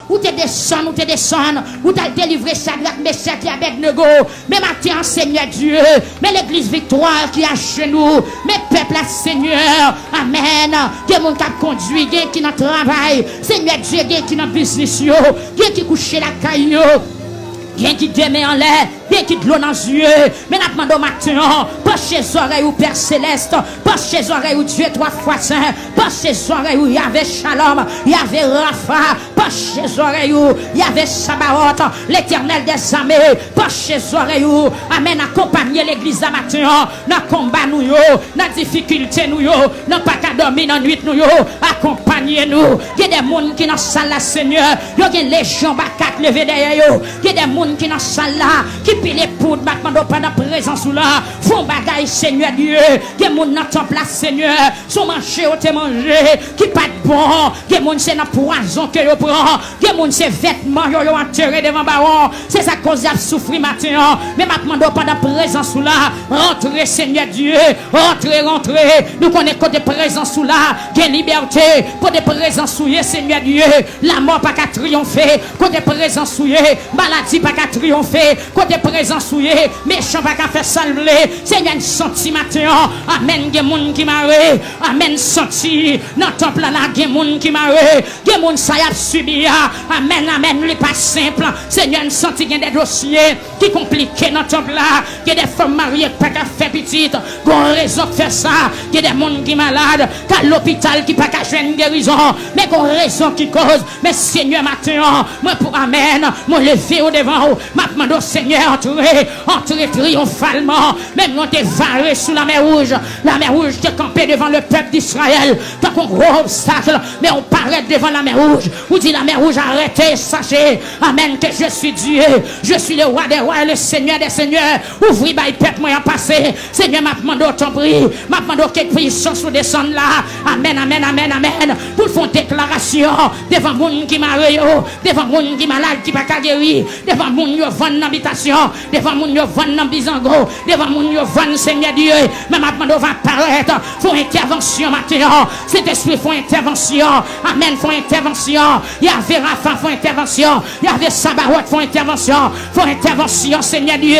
ou te descendre, ou t'as délivré Shadrach, Meshach et Abednego. Mais maintenant, Seigneur Dieu, mais l'église victoire qui est chez nous, mes peuples, Seigneur, amen. Que mon cap conduit, qui dans travail, Seigneur Dieu, qui dans business, qui couche la caillou. Bien qui demeure en l'air, bien qui de l'eau dans les yeux. Mais nous demandons maintenant, penchez les oreilles au Père Céleste, penchez les oreilles au Dieu 3 fois saint, penchez les oreilles où il y avait Shalom, il y avait Rapha, penchez les oreilles où il y avait Sabaoth, l'éternel des armées, penchez les oreilles où, amen, accompagner l'église à matin, dans le combat nous, dans la difficulté nous, dans pas qu'à dormir dans la nuit nous, accompagnez-nous. Il y a des gens qui dans la salle, Seigneur, il y a des légions bakat levées derrière eux, il y a des gens qui dans la salle là, qui pile les poudres, maintenant pas de présence là, font bagaille, Seigneur Dieu, qui est mon dans ton place, Seigneur, sont mangés ou te manger, qui pas de bon, qui mon c'est dans poison que yo prend, qui mon c'est vêtements yo enterré devant baron, c'est ça cause a souffrir matin, mais maintenant pas de présence là, rentrez, Seigneur Dieu, rentrez, nous connaissons côté présence là, qui est liberté, côté présence souillé, Seigneur Dieu, la mort pas qu'à triompher, côté présence souillé, maladie pas qu'à triompher, côté présence souillé, méchant pas qu'à faire salver, Seigneur, senti matin, amen, des gens qui marre, amen, senti, dans le temple là, des gens qui marre, des gens qui a subi, amen, les pas simple, Seigneur, senti qu'il y a des dossiers qui compliqués dans le temple là, qu'il y a des femmes mariées pas qu'à faire petite, qu'on raison de faire ça, qu'il y a des gens qui malades, qu'à l'hôpital qui pas qu'à faire une guérison, mais qu'on raison qui cause, mais Seigneur, matin, moi pour amen, moi lever au devant, ma demande au Seigneur, entrer triomphalement, même quand tu es varé sous la mer rouge te campé devant le peuple d'Israël, tant qu'on gros obstacle, mais on paraît devant la mer rouge, ou dit la mer rouge, arrêtez, sachez, amen, que je suis Dieu, je suis le roi des rois et le Seigneur des seigneurs, ouvrez, bah, peuple, moi, en passé, Seigneur, m'a demandé ton prix, m'a demandé quelle puissance ou descendre là, amen, pour faire une déclaration, devant le monde qui m'a devant le monde qui malade, qui pas guéri, devant le monde qui vend dans l'habitation, devant le monde qui vend dans Bizango, devant le monde qui vend, Seigneur Dieu, mais maintenant on va apparaître, faut intervention maintenant, cet esprit faut intervention, amen, faut intervention, il y avait Rapha, faut intervention, il y avait Sabaoth, faut intervention, Seigneur Dieu.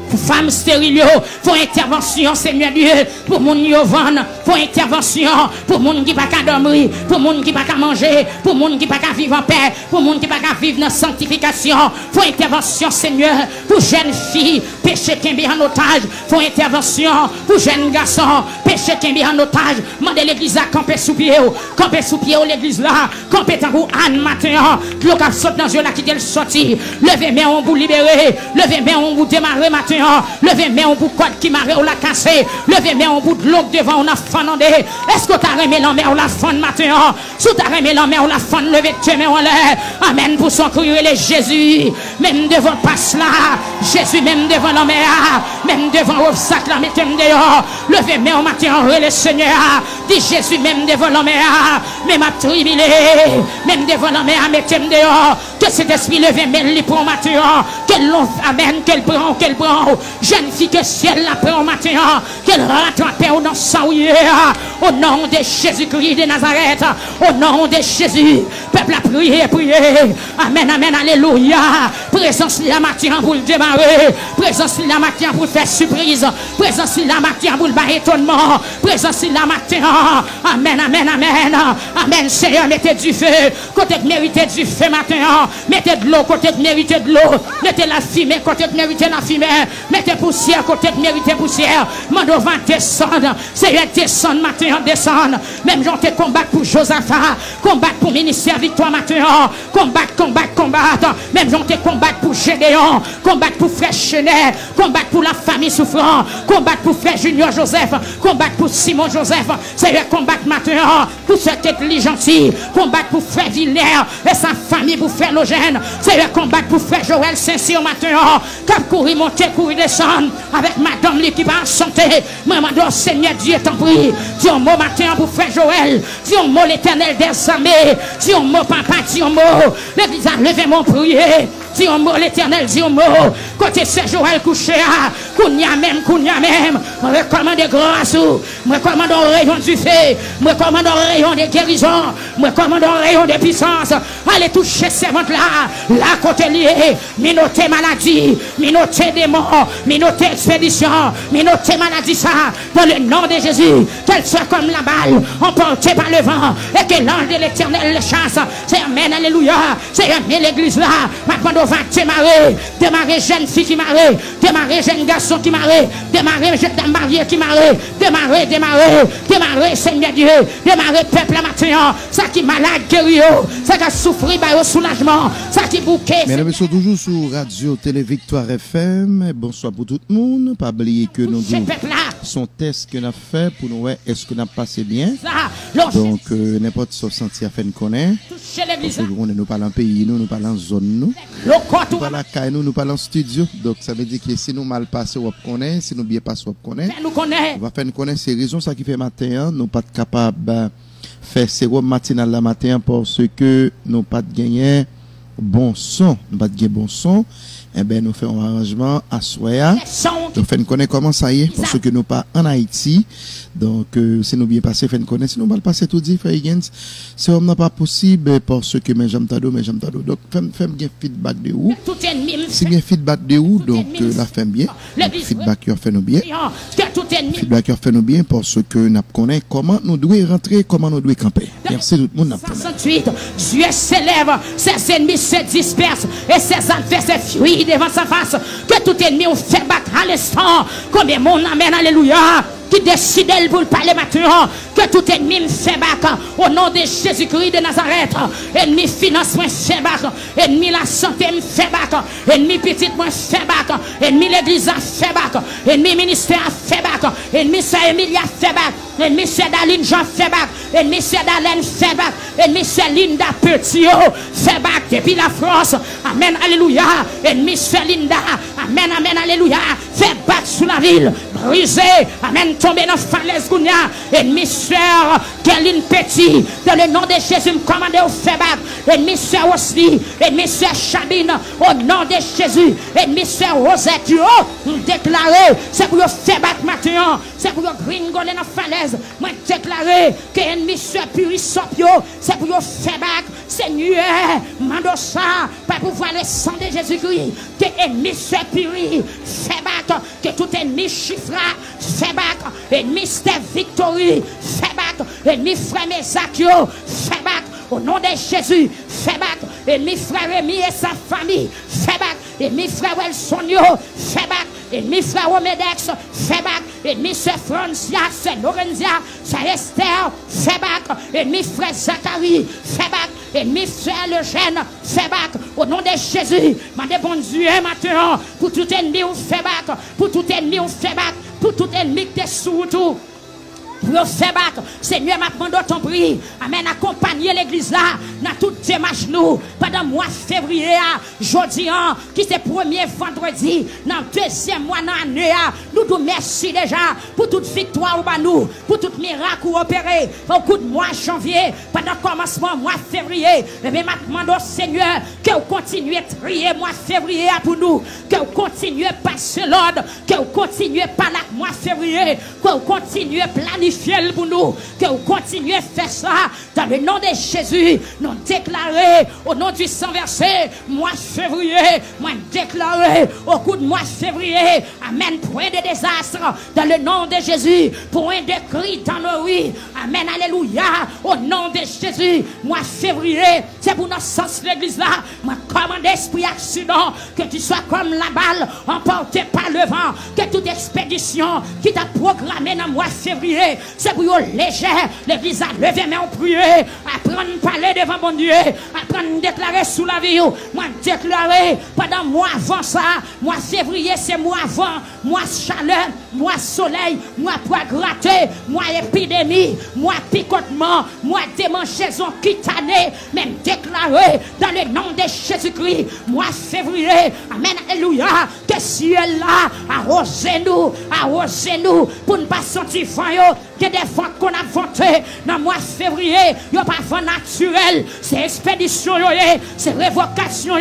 Pour femmes stériles, faut intervention, Seigneur Dieu. Pour moun yovan, faut intervention. Pour moun qui pas qu'à dormir, pour moun qui pas qu'à manger, pour moun qui pas qu'à vivre en paix, pour moun qui pas qu'à vivre dans sanctification, faut intervention, Seigneur. Pour jeunes filles, péché qui est en otage, faut intervention. Pour jeunes garçons, péché qui est en otage, mandez l'église à camper sous pied, l'église là, camper tant pour Anne matin, le cap saute dans yeux là qui est sorti, levez main on vous libérer, levez main on vous démarrer matin. Levez main au bout de qui m'a ou la cassé. Levez main au bout de l'eau devant on a fanandé. Est-ce que tu as remis la main ou la fan matin? Si tu as remis la main ou la fan, levez tes mains en l'air. Amen pour son crier les Jésus. Même devant le passe là. Jésus même devant la mer. Même devant l'obstacle là. Mettez-moi dehors. Levez main au matin le Seigneur. Dis Jésus même devant la mer. Même à tribulé. Même devant la mer. Mettez-moi dehors. Que cet esprit levez main pour matin. Qu'elle l'on amen. Qu'elle prend. Jeune fille que ciel la paix au matin, qu'elle rate la paix au nom au nom de Jésus-Christ de Nazareth, au nom de Jésus, peuple a prié, amen, alléluia, présence la matin pour le démarrer, présence la matin pour faire surprise, présence la matin pour le bas étonnement, présence la matin, amen, Seigneur, mettez du feu, côté de mériter du feu matin, mettez de l'eau, côté de mériter de l'eau, mettez la fumée, côté de mériter la fumée, mettez poussière, côté de mériter poussière, mando va descendre, Seigneur, descendre matin, descendre, même j'en te combattre pour Josaphat, combattre pour ministère victoire matin, combattre, même j'en te combattre pour Gédéon, combattre pour frère Chenet, combattre pour la famille souffrant, combattre pour frère Junior Joseph, combattre pour Simon Joseph, Seigneur, combattre matin, pour cette église gentille, combattre pour frère Villers et sa famille, pour frère Logène, Seigneur, combattre pour frère Joël Saint-Cyr matin, cap courir, monter, courir, descendre, avec madame qui va en santé, maman, Seigneur Dieu t'en prie, dis un mot matin pour frère Joël, dis un mot l'éternel des armées, dis un mot papa, dis un mot, l'église a levé mon prier, Dis un mot, l'Éternel dit un mot. Côté Joël couché, Kounia même, recommande grâce, recommande un rayon du feu, recommande un rayon de guérison, recommande un rayon de puissance. Allez toucher ces ventes-là, là côté lié, minoter maladie, minoter démons, minoter expédition, minoter maladie ça, dans le nom de Jésus, qu'elle soit comme la balle, emportée par le vent, et que l'ange de l'Éternel le chasse. C'est amen, alléluia, c'est amen l'église là. Maintenant on va démarrer jeune fille qui marre, démarrer jeune garçon qui marre, démarrer jeune dame mariée qui marre, démarrer Seigneur Dieu, démarrer peuple à matin, ça qui malade guéri, ça qui souffre par soulagement, ça qui bouquet. Mesdames et messieurs, toujours sur Radio Télé Victoire FM. Bonsoir pour tout le monde. Pas oublier que nous son test que nous avons fait pour nous voir est-ce que nous avons passé bien. Donc n'importe ce senti à faire nous connaître. Nous parlons en pays, nous parlons en zone nous. Nous parlons à caille, nous parlons en studio. Donc ça veut dire que si nous mal passé on connaît, si nous bien passé on connaît. On va faire nous connaître ces raisons ça qui fait matin, nous pas capable faire sérum matinal la matin parce que nous pas gagner bon son, nous pas gagner bon son. Eh ben nous faisons un arrangement à soya. Nous faisons connaître comment ça y est parce que nous pas en Haïti. Donc si nous bien passer fait connaître si nous mal passer tout dit frère c'est on n'a pas possible parce que mais j'aime tado. Donc fais bien feedback de où. Si bien feedback de où donc la fait bien. Feedback qui fait nous bien. Feedback qui fait nous bien parce que nous connaît comment nous devons rentrer, comment nous devons camper. Merci tout le monde. 68 Dieu s'élève, ses ennemis se dispersent et ses adversaires fuient devant sa face. Que tout ennemi on fait battre à l'instant. Combien mon amen, alléluia. Qui décide pour le parler maintenant, que tout ennemi me fait battre au nom de Jésus-Christ de Nazareth. Ennemi finance me fait battre, ennemi la santé me fait battre, ennemi petite me fait battre, ennemi l'église a fait battre, ennemi ministère a fait battre, ennemi Sœur Emilia fait battre, ennemi Sœur Daline Jean fait battre, ennemi Sœur Dalène fait battre, ennemi Sœur Linda Petit fait battre depuis la France. Amen, alléluia. Ennemi Sœur Linda, amen, alléluia. Fait battre sous la ville, brisé, amen. Tomber dans falaise gounia ennemi sœur Kéline Petit dans le nom de Jésus me commande au fait battre ennemi sœur aussi ennemi sœur Chabine au nom de Jésus ennemi sœur Rosette déclarer c'est pour faire battre maintenant c'est pour gringoler dans falaise moi déclarer que ennemi sœur Purisopio c'est pour faire battre Seigneur Mandosa pas pour voir le sang de Jésus-Christ que ennemi sœur Puri fait battre que tout ennemi chiffra fait battre ennemi Steph Victory, fait battre, ennemi frère Mesakio, fait battre, au nom de Jésus, fait battre, ennemi frère Rémi et sa famille, fait battre, ennemi frère Welsonio, fait battre, ennemi frère Omedex, fait battre, ennemi sœur Francia, c'est Lorenzia, c'est Esther, fait battre, ennemi frère Zacharie, fait battre, ennemi frère Eugène, fait battre, au nom de Jésus, mandez bon Dieu maintenant, pour tout ennemi on fait battre, pour tout ennemi on fait battre, pour tout ennemi qui est sous tout. Pour faire battre, Seigneur m'a demandé ton prix. Amen, accompagner l'église là, dans toute démarche nous, pendant le mois de février, jeudi, qui c'est premier vendredi, dans le deuxième mois dans l'année, nous vous merci déjà pour toute victoire ou nous, pour tout miracle ou opéré, au coup de mois janvier, pendant le commencement mois février. Et bien, m'a demandé au Seigneur que vous continuez à trier mois février pour nous, que vous continuez à passer l'ordre, que vous continuez à parler mois février, que vous continuez à planifier pour nous, que vous continuez à faire ça dans le nom de Jésus. Nous déclarer au nom du sang versé, mois février, moi déclarer au coup de mois février, amen, point de désastre dans le nom de Jésus, point de cri dans nos rues, amen, alléluia, au nom de Jésus, mois février, c'est pour notre sens l'église là, moi commande esprit accident, que tu sois comme la balle emportée par le vent, que toute expédition qui t'a programmé dans le mois février, c'est pour léger, l'église a levé, mais on prie, apprendre à parler devant mon Dieu, apprendre à déclarer sous la vie, moi déclarer pendant mois avant ça, mois février c'est mois avant, mois chaleur, mois soleil, mois poids gratté, mois épidémie, mois picotement, mois démangeaison cutanée, même déclarer dans le nom de Jésus-Christ, mois février, amen, alléluia, que ciel là, arrosez-nous, pour ne pas sentir faim, que des ventes qu'on a vantées dans le mois de février, il n'y a pas de vent naturel, c'est expédition, c'est révocation,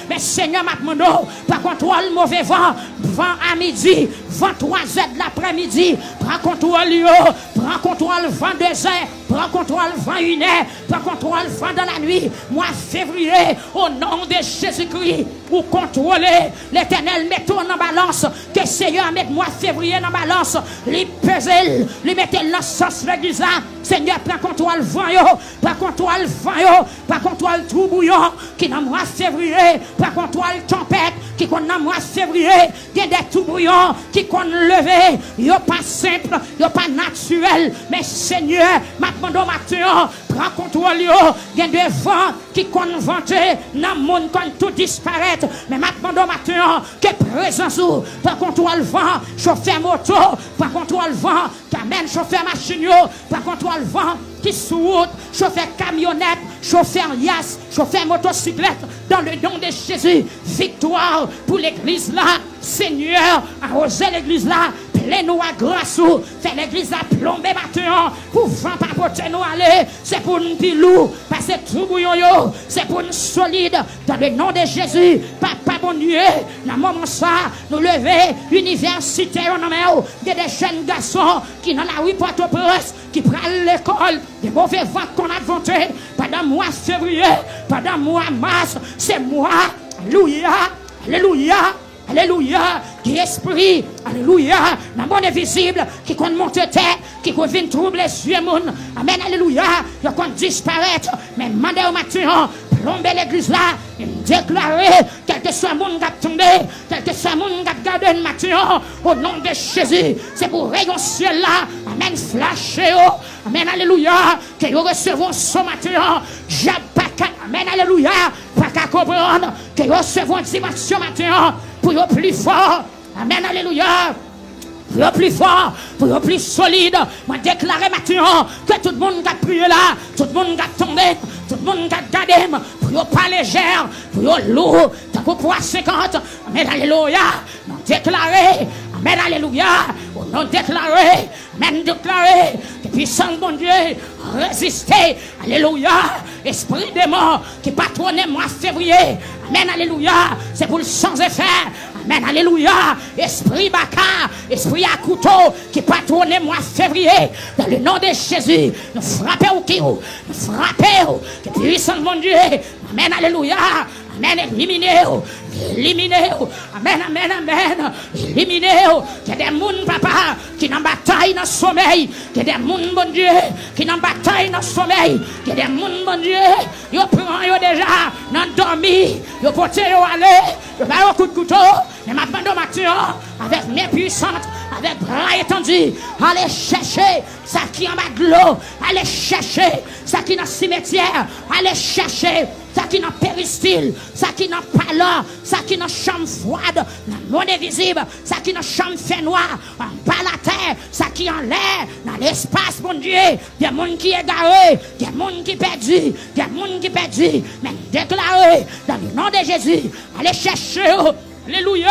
mais Seigneur m'a demandé, par contrôle mauvais vent, vent à midi, vent 3 heures de l'après-midi, prends contrôle, prends contrôle vent 2 heures, prends contrôle vent 1 heure, prends contrôle vent dans la nuit, mois de février, au nom de Jésus-Christ, pour contrôler l'éternel, mettons en balance, que Seigneur mette mois de février en balance, lui peser, lui mettre dans sens l'église là, Seigneur prends contrôle vent, prends contrôle vent, prends contrôle tout bouillon, qui dans mois de février, prends contrôle tempête, qui dans mois de février, il y a des tout bouillons, qui qu'on levé, il n'y a pas simple, il n'y a pas naturel, mais Seigneur, maintenant matin, prends contrôle, il y a des vents qui qu'on vanté, dans le monde quand tout disparaît, mais maintenant matin, que présence ou, prends contrôle vent, chauffeur moto, prends contrôle vent, qui amène chauffeur machine, prends contrôle vent, qui sous route, chauffeur camionnette, chauffeur yas, chauffeur motocyclette, dans le nom de Jésus, victoire pour l'église là, Seigneur, arroser l'église là, plein-nous à grâce, fait l'église à plomber maintenant, pour vent papoter nous aller, c'est pour nous pilou, parce que tout bouillon, c'est pour nous solide, dans le nom de Jésus, Papa bon Dieu, dans le moment ça, nous lever, université, il y a des jeunes garçons qui dans la rue Port-au-Prince, qui prennent l'école, des mauvais vents qu'on a vantés pendant le mois de février, pendant le mois de mars, c'est moi, alléluia, alléluia, alléluia, qui esprit, alléluia, dans le monde invisible, qui compte monter terre, qui vient troubler les yeux, amen, alléluia, qui compte disparaître, mais mandez au matin, plomber l'église là, et déclarer, quel que soit le monde qui a tombé, quel que soit le monde qui a gardé le matin, au nom de Jésus, c'est pour rayon ciel là, amen, flasher, amen, alléluia, que nous recevons ce matin, amen, alléluia, pas qu'à comprendre, que nous recevons dimension matin, pour être plus fort, amen, alléluia, pour être plus fort, pour être plus solide, moi déclarer maintenant, que tout le monde qui a prié là, tout le monde qui a tombé, tout le monde qui a gardé, pour être pas légère, pour être lourd, tant qu'on poids 50, amen, alléluia, nous déclarer, amen, alléluia, nous déclarer, amen, déclarer, que puissant bon Dieu, résister, alléluia, esprit des morts, qui patronne moi février, amen, alléluia, c'est pour le sans effet, amen, alléluia, esprit baka, esprit à couteau, qui patronne moi février, dans le nom de Jésus, nous frappons au kiou, nous frappons, que puissant bon Dieu, amen, alléluia, amen, éliminez-vous, amen, amen, amen, éliminez-vous, qu'il y a des mouns, papa, qui n'ont bataille dans le sommeil, qu'il y a des mouns, bon Dieu, qui n'ont bataille dans le sommeil, qu'il y a des mouns, bon Dieu, ils prennent déjà dans le dormi, ils portent aller, ils parlent au coup de couteau, mais maintenant matin, avec main puissante, avec bras étendus, allez chercher ça qui est en bas de l'eau, allez chercher ça qui est dans le cimetière, allez chercher ça qui est dans le péristyle, ça qui est dans le palais, ça qui est dans la chambre froide, dans le monde invisible, ça qui est dans la chambre fait noire, en bas la terre, ça qui est en l'air, dans l'espace, mon Dieu, il y a des gens qui sont égarés, il y a des gens qui sont perdus, il y a des gens qui sont perdus, mais déclarez dans le nom de Jésus, allez chercher, alléluia,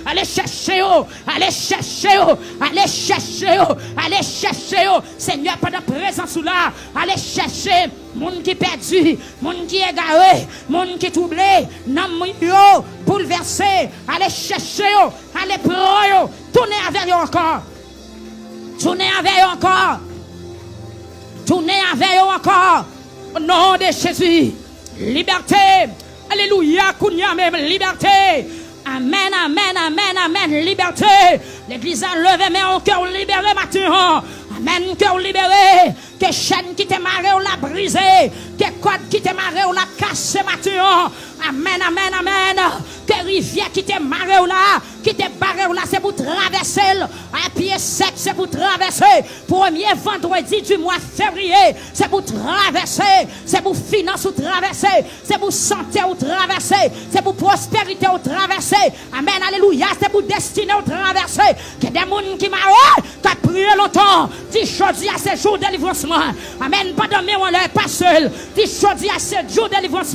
allez chercher, allez chercher, allez chercher, allez chercher, Seigneur, pendant présence là, allez chercher, monde qui perdu, monde qui égaré, monde qui troublé, non bouleversé, allez chercher, allez prendre, tournez avec eux encore, tournez avec eux encore, tournez avec eux encore, au nom de Jésus, liberté, alléluia, kounia même, liberté. Amen, amen, amen, amen, liberté. L'église a levé, mais au cœur libéré maintenant. Amen, cœur libéré. Que chaîne qui t'est marré, on l'a brisé. Que code qui t'est marré, on l'a cassé maintenant. Amen, amen, amen. Que rivière qui t'est marré, on l'a qui te barre là, c'est pour traverser. À pied sec, c'est pour traverser. Premier vendredi du mois février, c'est pour traverser. C'est pour finance ou traverser. C'est pour santé ou traverser. C'est pour prospérité ou traverser. Amen, alléluia. C'est pour destinée ou traverser. Que des gens qui m'ont prié longtemps. Dis aujourd'hui à ces jours de délivrance. Amen. Pas de on n'est pas seul. Dis aujourd'hui à ces jours de délivrance.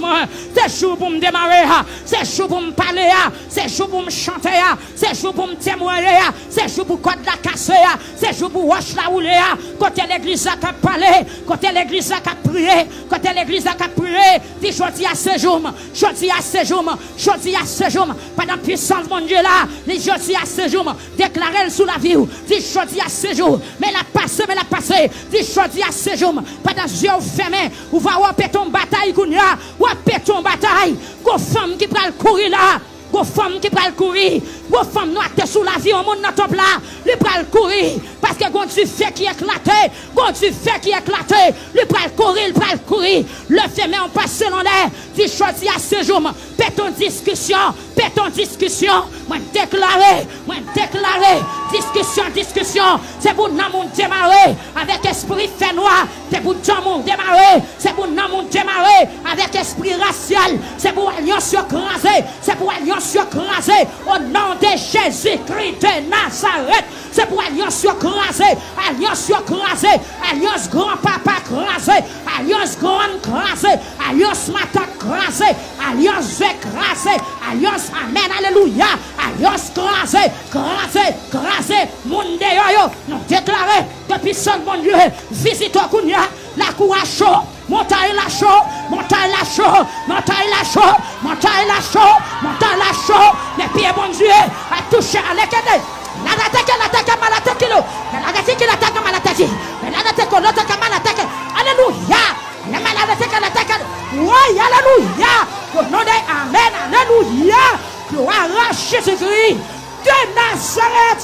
C'est jour pour me démarrer. C'est jour pour me parler. C'est jour pour me chanter. C'est jour pour me témoigner. C'est jour pour code la casser. C'est jour pour wash la rouler. Côté l'église a parlé. Côté l'église a prié. Côté l'église a prié. Dis aujourd'hui à ce jour. Aujourd'hui à ce jour. Aujourd'hui à ce jour. Pendant puissance mon Dieu là. Dis aujourd'hui à ce jour. Déclarez sous la vie. Dis aujourd'hui à ce jour. Mais la passé, mais la passé. Dis aujourd'hui à ce jour. Pendant yeux fermés. Ou va wapé ton bataille. Ou wapé ton bataille. Go femme qui prend le courir là. Go femme qui prend le courir. Go femme noire sous la vie. Au monde dans ton plat. Lui prend le courir. Parce que quand tu fais qui éclaté. Quand tu fais qui éclaté. Lui prend le courir. Il prend le courir. Le fermé on passe selon l'air. Dis choisis à ce jour. Paix ton discussion. Paix ton discussion. Moi déclarer. Discussion. C'est pour nous monde démarrer. Avec esprit fait noir. C'est pour nous monde démarrer. C'est pour nous monde démarrer. Avec esprit racial. C'est pour alliance surcrasée. C'est pour alliance surcrasée. Au nom de Jésus-Christ de Nazareth. C'est pour alliance surcrasée. Alliance surcrasée. Alliance grand-papa crasée. Alliance grande crasée. Alliance matin crasée. Alliance écrasée. Alliance amen. Alléluia. Alliance crasée. Monde yo. Nous déclarons depuis son bon Dieu. Visite au Kounia. La cour à chaud. Montagne la chaud. Les pieds bon Dieu. A touché à l'équité. Alléluia. Oui, alléluia. Au nom de amen, alléluia. Gloire à Jésus-Christ de Nazareth.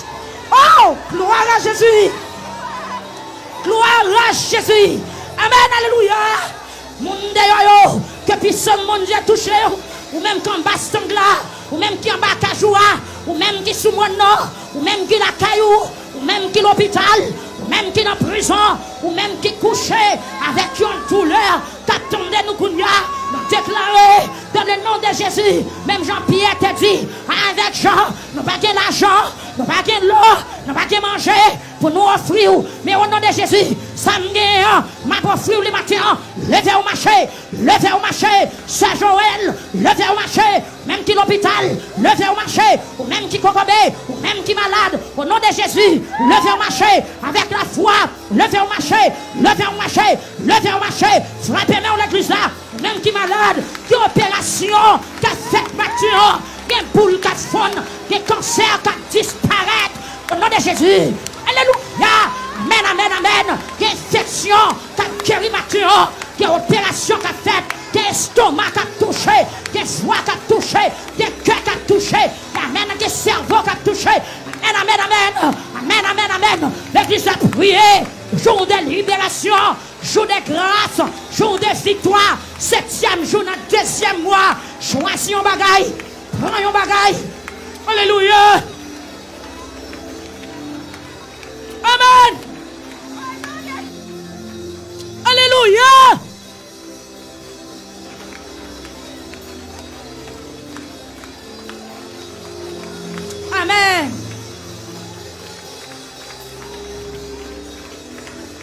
Oh, gloire à Jésus. Amen, alléluia. Monde yo, que puissant mon Dieu touché. Ou même qui en bas Stangla, ou même qui en bas Kajoua, ou même qui sous mon nord, ou même qui la caillou, ou même qui l'hôpital, ou même qui dans prison, ou même qui couché avec une douleur, qu'attendez nous kounya, nous déclarer dans le nom de Jésus. Même Jean-Pierre te dit, avec Jean, nous pas de l'argent, nous pas de l'eau, nous pas de manger pour nous offrir, mais au nom de Jésus, ça m'a offrir le matin, levez au marché, Saint Joël, levez au marché, même qui l'hôpital, levez au marché, ou même qui kokobé, ou même qui malade, au nom de Jésus, levez au marché, avec la foi, levez au marché, frappez-moi l'église là, même qui malade, qui opération, qui a fait mature, qui a boule, qui a faune, qui a cancer, qui a disparaître, au nom de Jésus, alléluia, amen, qui a infection, qui a guéri mature, qui a opération, qui a fait, qui a estomac, qui a touché, qui a foie, qui a touché, qui a cœur, qui a touché, amen, qui a cerveau, qui a touché, amen, l'église a prié, jour de libération, jour de grâce, jour de victoire, 7e jour dans le 2e mois, choisis un bagaille, prends un bagaille, alléluia, amen, alléluia, amen.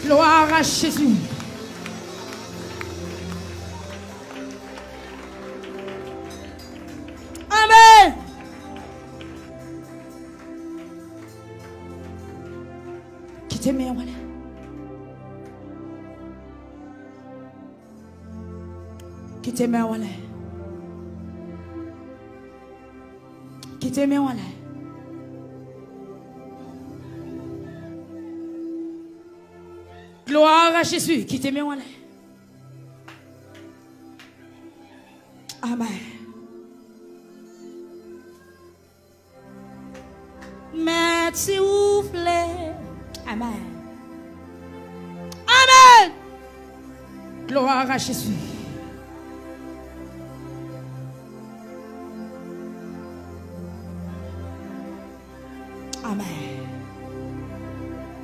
Gloire à Jésus. Amen. Quittez-moi, voilà. Quittez-moi, voilà. Quittez-moi, voilà. Gloire à Jésus. Quittez-moi, voilà. Amen. Mais s'il vous plaît. Amen. Amen. Gloire à Jésus. Amen.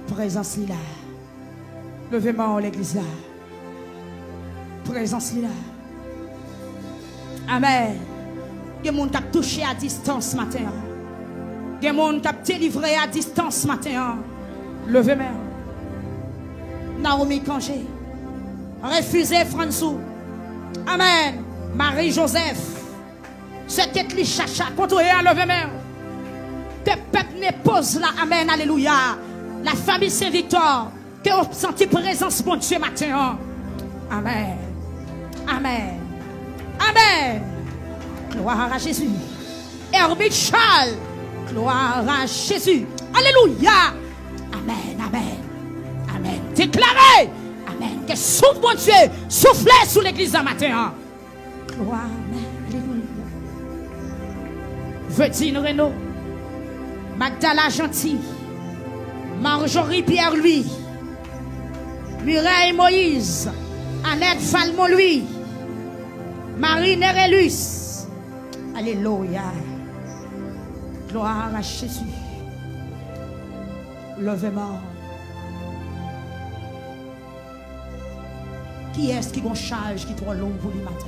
Présence là. Levez-moi l'église là. Présence là. Amen. Il y a des gens qui ont touché à distance ce matin. Il y a des gens qui ont délivré à distance ce matin. Levez-moi. Naomi Congé. Refusez François. Amen. Marie-Joseph. C'était les chacha. Contrôlez à levez-moi. Que peuple ne pose là. Amen. Alléluia. La famille Saint-Victor. Que vous sentez présence mon Dieu matin. Amen. Amen. Amen. Gloire à Jésus. Herbie Charles. Gloire à Jésus. Alléluia. Amen. Amen. Amen. Déclarez. Amen. Que souffle mon Dieu. Soufflez sous l'église un matin. Gloire. Alléluia. Vedine Renaud. Magdala Gentil. Marjorie Pierre-Louis. Mireille Moïse. Annette Falmont-Louis. Marie Nerelus. Alléluia. Gloire à Jésus. Levez-moi. Qui est-ce qui a une charge qui est trop longue pour le matin?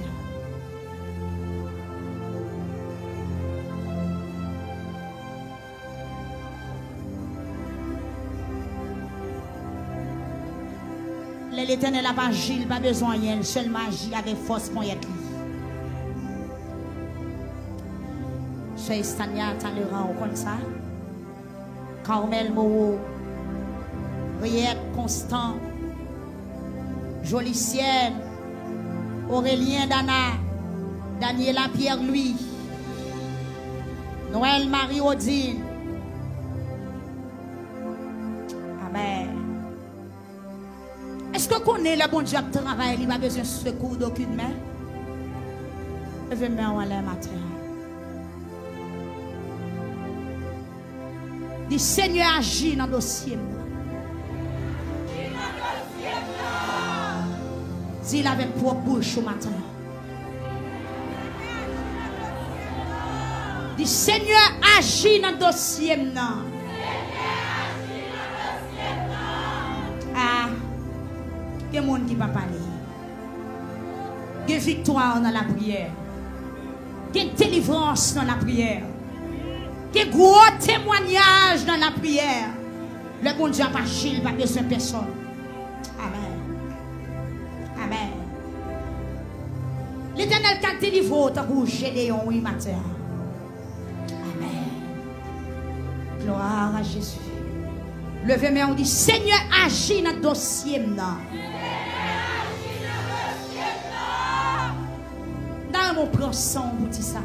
L'Éternel n'a pas Gilles, pas besoin de seul magie avec force pour y être. Chez Stania, t'as le rang comme ça. Carmel Moreau, Riette Constant, Jolicienne, Aurélien Dana, Daniela Pierre-Louis, Noël Marie-Odile. Amen. Est-ce que vous connaissez le bon Dieu qui travaille, il n'a pas besoin de secours d'aucune main? Levez-moi en l'air matin. Dis Seigneur agit dans le dossier. Dis-le avec propre bouche au matin. Dis Seigneur agit dans le dossier. Ah, il y a des gens qui ne peuvent pas parler. Il y a victoire dans la prière. Il y a délivrance dans la prière. Il y a gros témoignage dans la prière. Le bon Dieu n'a pas Gilles, pas besoin de personne. Amen. Amen. L'Éternel qui a délivré pour Gédéon, oui, matin. Amen. Gloire à Jésus. Levez-moi, on dit Seigneur, agis dans le dossier. Dans mon prend vous dit ça.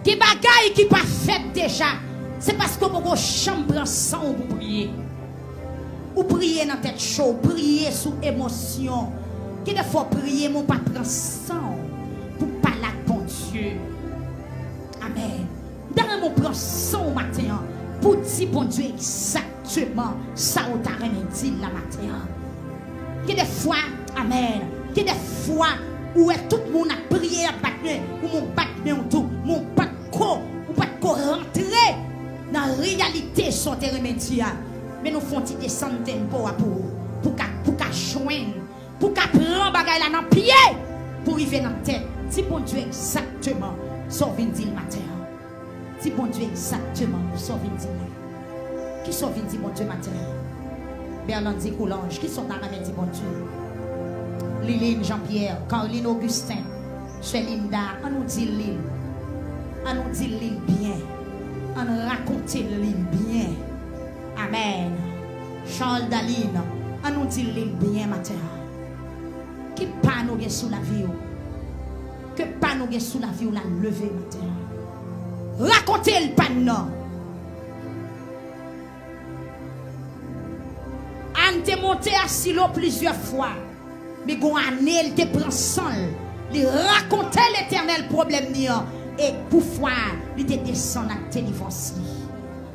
Qui bagaille qui pas fait déjà, c'est parce que vous chambre ensemble pour prier. Ou prier dans tête chaud, prier sous émotion. Qui ne faut prier mon pas prendre sang pour parler à bon Dieu. Amen. Dans mon prend sang matin pour dire bon Dieu exactement ça ou t'a dit la matin. Qui des fois, amen. Qui des fois où tout le monde a prié à battre ou mon battre ou tout, mon pas ou pas rentrer dans la réalité sur tes remédies. Mais nous faisons des centaines pour qu'à joindre, pour qu'à prendre bagaille là dans le pied, pour arriver dans la tête. Si bon Dieu exactement, sauve dit le matin. Si bon Dieu exactement, sauve dit là. Qui sauve dit bon Dieu matin? Berlandi Coulange, qui sont dans la main dit bon Dieu? Liline Jean-Pierre, Caroline Augustin, Chelinda, on nous dit l'île. On nous dit l'île bien. On nous raconte l'île bien. Amen. Charles Daline, on nous dit l'île bien matin. Qui pas nous sous la vie. Que pas nous sous la vie ou la lever matin. Racontez le pan. On te monté à silo plusieurs fois. Mais gon année il te prend sang. Il racontait l'éternel problème et pour fois il te descend la délivrance.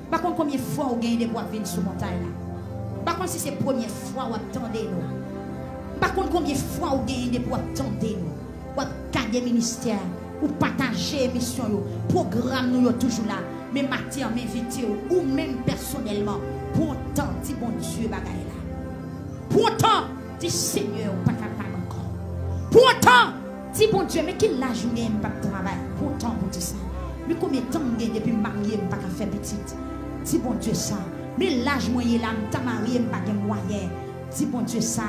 Par contre combien de fois vous gagnez des bois venir sur montagne là. Par contre si c'est première fois vous attendez nous. Par contre combien de fois vous gagnez des bois attendez nous. Vous gagner ministère ou partager émission, programme nous toujours là. Mais matin, m'inviter ou même personnellement, pour autant, dit bon Dieu, bagaille là. Pour autant, dit Seigneur, pas capable encore. Pour autant, dit bon Dieu, mais quel âge vous n'avez pas de travail? Pour autant, vous dites ça. Mais combien de temps vous avez depuis marié, pas faire petite? Dit bon Dieu ça. Mais l'âge moyen là, je marié, pas de moyen. Dit bon Dieu ça.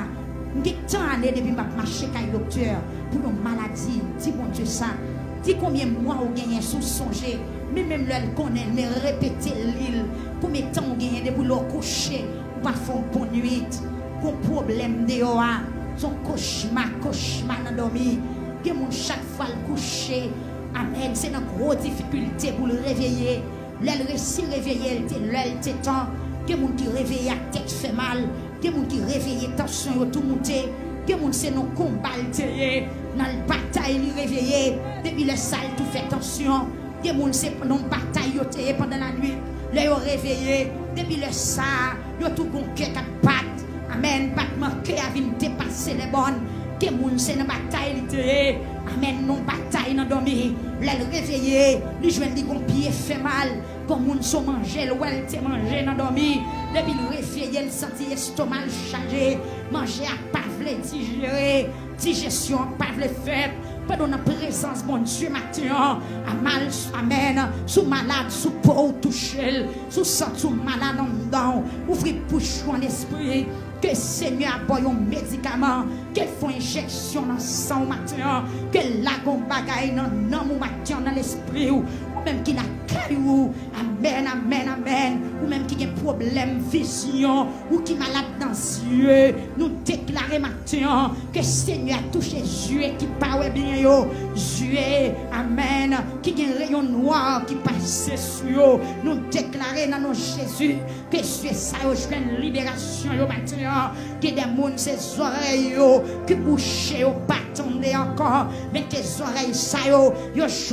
J'ai tant d'années depuis que je marche avec le docteur pour nos maladies. Dis bon Dieu ça. Dis combien de mois vous gagnez sous songer. Mais même là, elle connaît, mais répétez l'île. Combien de temps vous gagnez depuis le coucher. Ou pas faire une bonne nuit. Pour problème de yoa. Son cauchemar dans dormir. Que mon chaque fois le coucher. Amen. C'est une grosse difficulté pour le réveiller. L'elle réussit réveiller, elle te temps. Que mon qui réveille à tête fait mal. Que moun qui réveille tension yo tout monter, que moun c'est nos combats dans la bataille li réveillé depuis le salle tout fait tension, que moun c'est pendant bataille yo pendant la nuit, le yo réveillé depuis le ça yo tout bon cœur qui bat. Amen, pas manquer à venir dépasser les bonnes, que moun c'est dans bataille li amen, non bataille dans dormir, le réveillé, li joine di gon pied fait mal, comme moun so manger, le wel te manger dans dormir. Depuis le réveiller, le sentir l'estomac chargé, manger à pas vle digérer, digestion pas vle faire, pendant la présence, mon Dieu, matin, à mal, amen, sous malade, sous peau, touché, sous sang, sous malade en dedans, ouvrez bouche en esprit, que Seigneur a un médicament, qu'elle faut injection dans le sang au matin, que la gon bagaille dans le nom au matin dans l'esprit, ou même qui n'a caillou, amen, amen, amen, ou même qui a un problème vision, ou qui malade dans les yeux, nous déclarer matin que Seigneur a touché yeux qui parle bien yo, yeux, amen, qui a un rayon noir qui passe sur yo, nous déclarer dans nos Jésus que yeux ça yo une libération yo matin, que des monde ses oreilles yo, qui bouche yo pas tomber encore, mais que les oreilles ça yo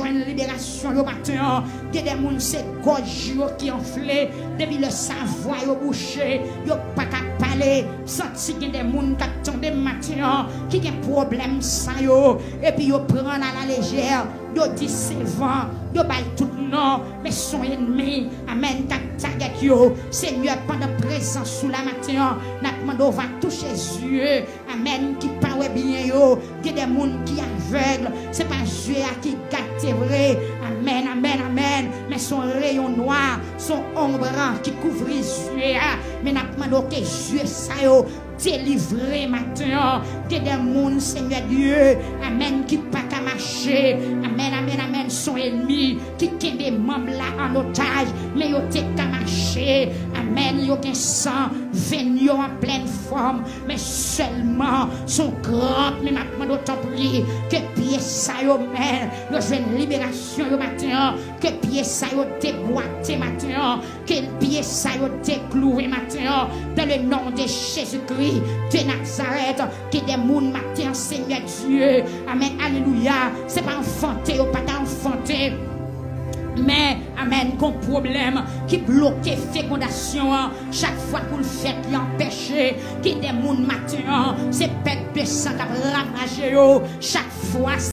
une libération yo matin. Que des gens c'est gorge qui enflé depuis le savoir yo bouché yo pas qu'à parler senti que des gens qui attendent matin qui ont problème ça yo et puis yo prend à la légère yo dit c'est vent yo bail tout non mais son ennemi amen t'attaque yo Seigneur pendant présence sous la matin n'a demandé on va toucher yeux amen qui parle bien yo que des gens qui aveugle c'est pas yeux qui gâte vrai amen amen amen mais son rayon noir son ombre qui couvre les yeux mais n'a demandé que yeux ça yo délivré matin que des gens Seigneur Dieu amen qui pas qu'à marcher amen amen amen son ennemi qui tient des membres là en otage mais yo t'es qu'à marcher amen yo gen sang venir en pleine forme mais seulement son grand mais maintenant autant prier que pied ça yo men yo une libération yo matin que pied ça yo déboîté matin que pied ça yo décloué matin dans le nom de Jésus-Christ de Nazareth, qui des moun matin, Seigneur Dieu. Amen, alléluia. C'est pas enfanté ou pas enfanté. Mais, amen, qu'on problème qui bloque fécondation chaque fois qu'on le fait, qui empêche, qui des moun matin, c'est pète de sang qui ravagé chaque fois.